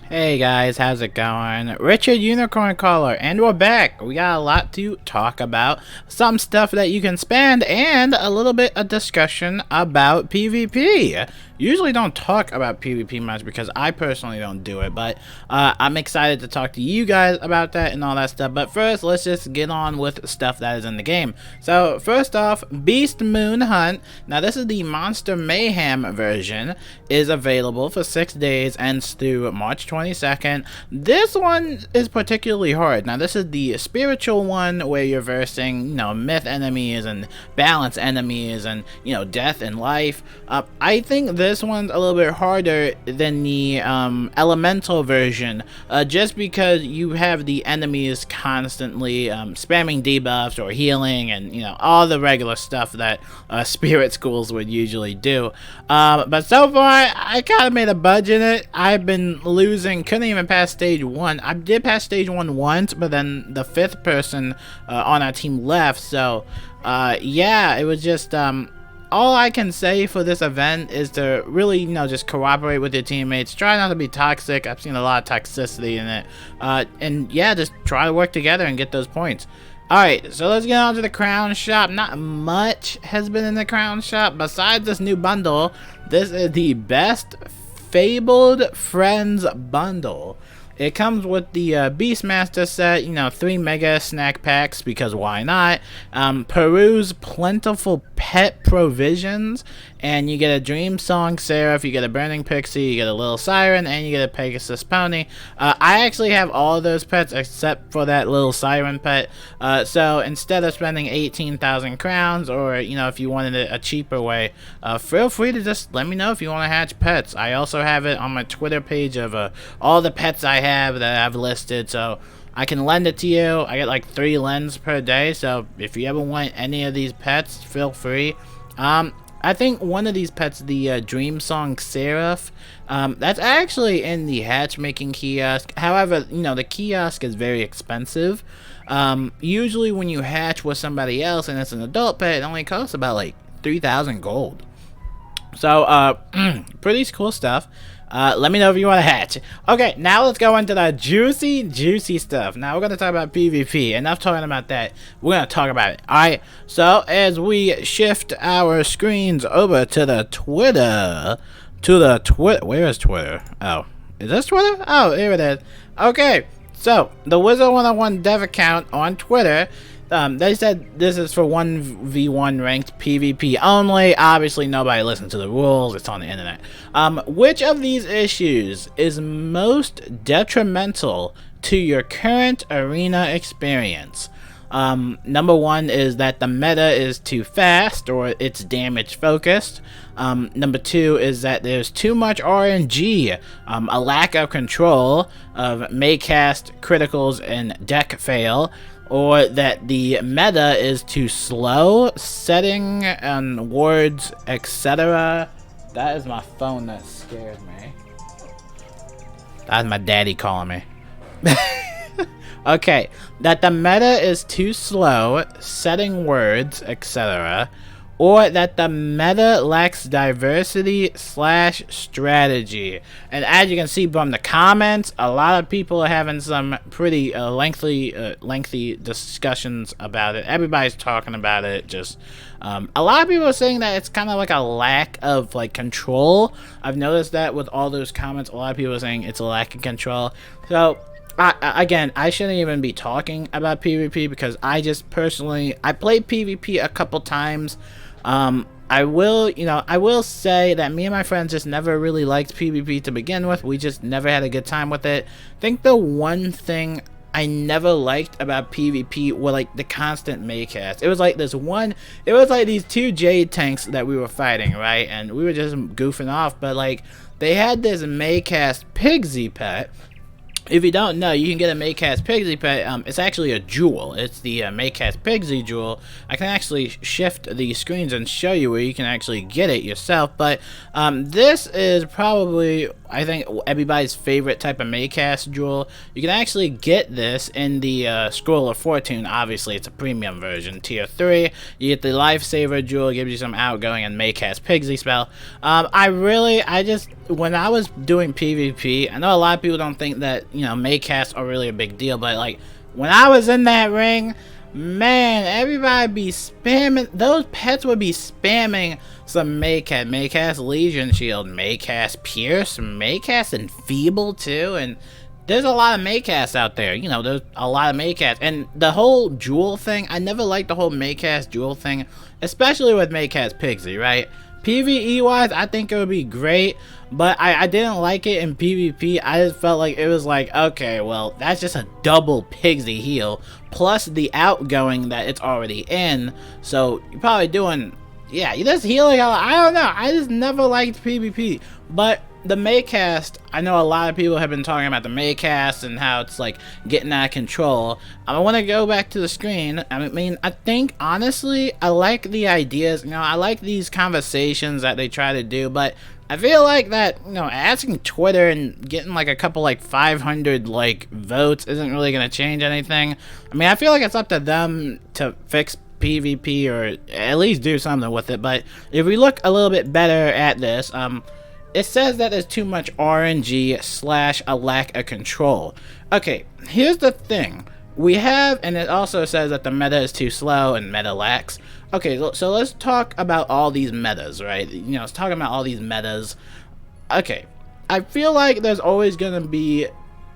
Hey guys, how's it going? Richard Unicorn Caller, and we're back. We got a lot to talk about, some stuff that you can spend, and a little bit of discussion about PvP. Usually don't talk about PvP much because I personally don't do it, but I'm excited to talk to you guys about that and all that stuff. But first, let's just get on with stuff that is in the game. So first off, Beast Moon Hunt. Now this is the Monster Mayhem version, is available for 6 days, ends through March 22nd. This one is particularly hard. Now this is the spiritual one where you're versing, myth enemies and balance enemies and, death and life. I think this one's a little bit harder than the elemental version, just because you have the enemies constantly spamming debuffs or healing and, all the regular stuff that spirit schools would usually do. But so far, I kind of made a budge in it. I've been losing, couldn't even pass stage 1. I did pass stage 1 once, but then the 5th person on our team left, so yeah, it was just all I can say for this event is to really, just cooperate with your teammates. Try not to be toxic. I've seen a lot of toxicity in it. And yeah, just try to work together and get those points. Alright, so let's get on to the Crown Shop. Not much has been in the Crown Shop besides this new bundle. This is the Best Fabled Friends bundle. It comes with the Beastmaster set, 3 mega snack packs, because why not? Peru's plentiful pet provisions, and you get a Dream Song Seraph, you get a Burning Pixie, you get a Little Siren, and you get a Pegasus Pony. I actually have all of those pets except for that Little Siren pet, so instead of spending 18,000 crowns, or, if you wanted it a cheaper way, feel free to just let me know if you want to hatch pets. I also have it on my Twitter page of all the pets I have that I've listed, so I can lend it to you. I get like 3 lends per day, so if you ever want any of these pets, feel free. I think one of these pets, the Dream Song Seraph, that's actually in the hatchmaking kiosk. However, the kiosk is very expensive. Usually when you hatch with somebody else and it's an adult pet, it only costs about like 3,000 gold. So, pretty cool stuff. Let me know if you want to hatch. Okay, now let's go into the juicy stuff. Now we're going to talk about PvP. Enough talking about that. We're going to talk about it. Alright, so as we shift our screens over to the Twitter. Where is Twitter? Oh, is this Twitter? Oh, here it is. Okay, so the Wizard101 dev account on Twitter. They said this is for 1v1 ranked PvP only. Obviously, nobody listens to the rules. It's on the internet. Which of these issues is most detrimental to your current arena experience? Number 1 is that the meta is too fast or it's damage focused. Number 2 is that there's too much RNG, a lack of control of Maycast, criticals, and deck fail. Or that the meta is too slow, setting and wards, etc. That is my phone that scared me. That's my daddy calling me. Okay, that the meta is too slow, setting words, etc. Or that the meta lacks diversity / strategy. And as you can see from the comments, a lot of people are having some pretty lengthy discussions about it. Everybody's talking about it. Just a lot of people are saying that it's kind of like a lack of control. I've noticed that with all those comments, a lot of people are saying it's a lack of control. So again, I shouldn't even be talking about PvP because I just personally, I played PvP a couple times. I will say that me and my friends just never really liked PvP to begin with. We just never had a good time with it. I think the one thing I never liked about PvP were the constant Maycast. It was like these 2 Jade tanks that we were fighting, right? And we were just goofing off, but they had this Maycast Pigsy pet. If you don't know, you can get a Maycast Pigsy pet. It's actually a jewel. It's the Maycast Pigsy jewel. I can actually shift the screens and show you where you can actually get it yourself. But this is probably, I think, everybody's favorite type of Maycast jewel. You can actually get this in the Scroll of Fortune. Obviously, it's a premium version, tier 3. You get the Lifesaver jewel, gives you some outgoing and Maycast Pigsy spell. When I was doing PvP, I know a lot of people don't think that, you know, Maycasts are really a big deal, but like when I was in that ring, man, everybody be spamming, those pets would be spamming some Maycast Legion Shield, Maycast Pierce, Maycast Enfeeble too, and there's a lot of Maycasts out there. You know, there's a lot of Maycasts, and the whole jewel thing, I never liked the whole Maycast jewel thing, especially with Maycast Pigsy, right? PvE wise, I think it would be great, but I didn't like it in PvP. I just felt like it was like, okay, well, that's just a double Pigsy heal, plus the outgoing that it's already in, so you're probably doing, yeah, you're just healing a lot. I don't know, I just never liked PvP, but the Maycast, I know a lot of people have been talking about the Maycast and how it's like getting out of control. I want to go back to the screen. I mean, I think honestly, I like the ideas. You know, I like these conversations that they try to do, but I feel like that, you know, asking Twitter and getting like a couple like 500 like votes isn't really gonna change anything. I mean, I feel like it's up to them to fix PvP or at least do something with it. But if we look a little bit better at this, it says that there's too much RNG / a lack of control. Okay, here's the thing. We have, and it also says that the meta is too slow and meta lacks. Okay, so let's talk about all these metas, right? You know, let's talk about all these metas. Okay, I feel like there's always going to be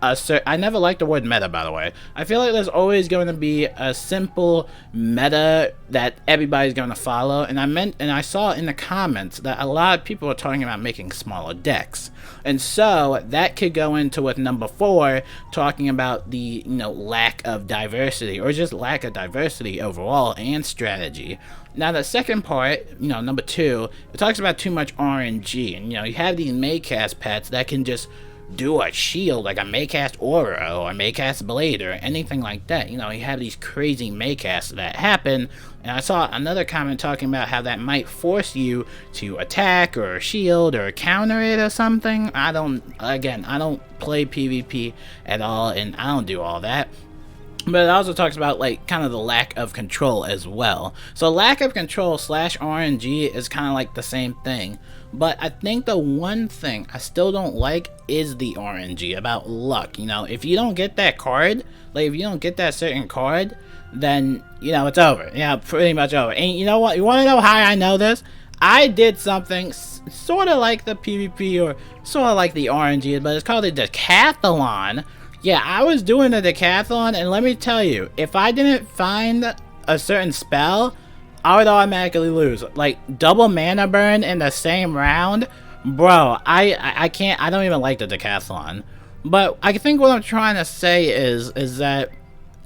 I never liked the word meta, by the way. I feel like there's always going to be a simple meta that everybody's going to follow, and I saw in the comments that a lot of people are talking about making smaller decks, and so that could go into with number 4, talking about the, you know, lack of diversity, or just lack of diversity overall and strategy. Now the second part, you know, number 2, it talks about too much RNG, and you know, you have these Maycast pets that can just do a shield like a Maycast Aura or a Maycast Blade or anything like that. You know, you have these crazy Maycasts that happen, and I saw another comment talking about how that might force you to attack or shield or counter it or something. I don't play PvP at all, and I don't do all that. But it also talks about like kind of the lack of control as well. So lack of control / RNG is kind of like the same thing. But I think the one thing I still don't like is the RNG about luck. You know, if you don't get that card, like if you don't get that certain card, then, you know, it's over. Yeah, pretty much over. And you know what? You want to know how I know this? I did something sort of like the PvP or sort of like the RNG, but it's called a decathlon. Yeah, I was doing a decathlon, and let me tell you, if I didn't find a certain spell, I would automatically lose. Like, double mana burn in the same round? Bro, I can't, I don't even like the decathlon. But I think what I'm trying to say is that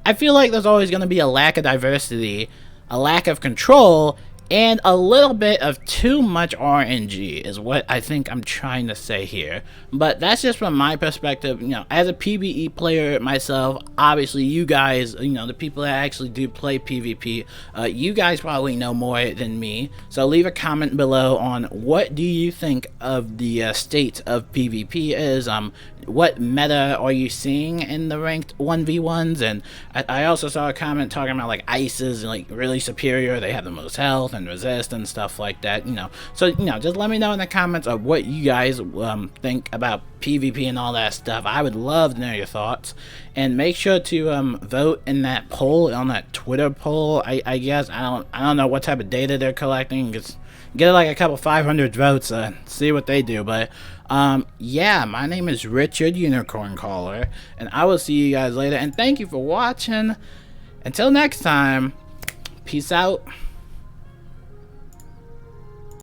I feel like there's always going to be a lack of diversity, a lack of control, and a little bit of too much RNG is what I think I'm trying to say here. But that's just from my perspective. You know, as a PvE player myself, obviously you guys, you know, the people that actually do play PvP, you guys probably know more than me. So leave a comment below on what do you think of the state of PvP is. What meta are you seeing in the ranked 1v1s? And I also saw a comment talking about like Ices and like really superior, they have the most health and resist and stuff like that, you know. So, you know, just let me know in the comments of what you guys think about PvP and all that stuff. I would love to know your thoughts, and make sure to vote in that poll, on that Twitter poll. I guess I don't know what type of data they're collecting. Just get like a couple 500 votes, see what they do. But yeah, my name is Richard Unicorn Caller, and I will see you guys later, and thank you for watching. Until next time, peace out.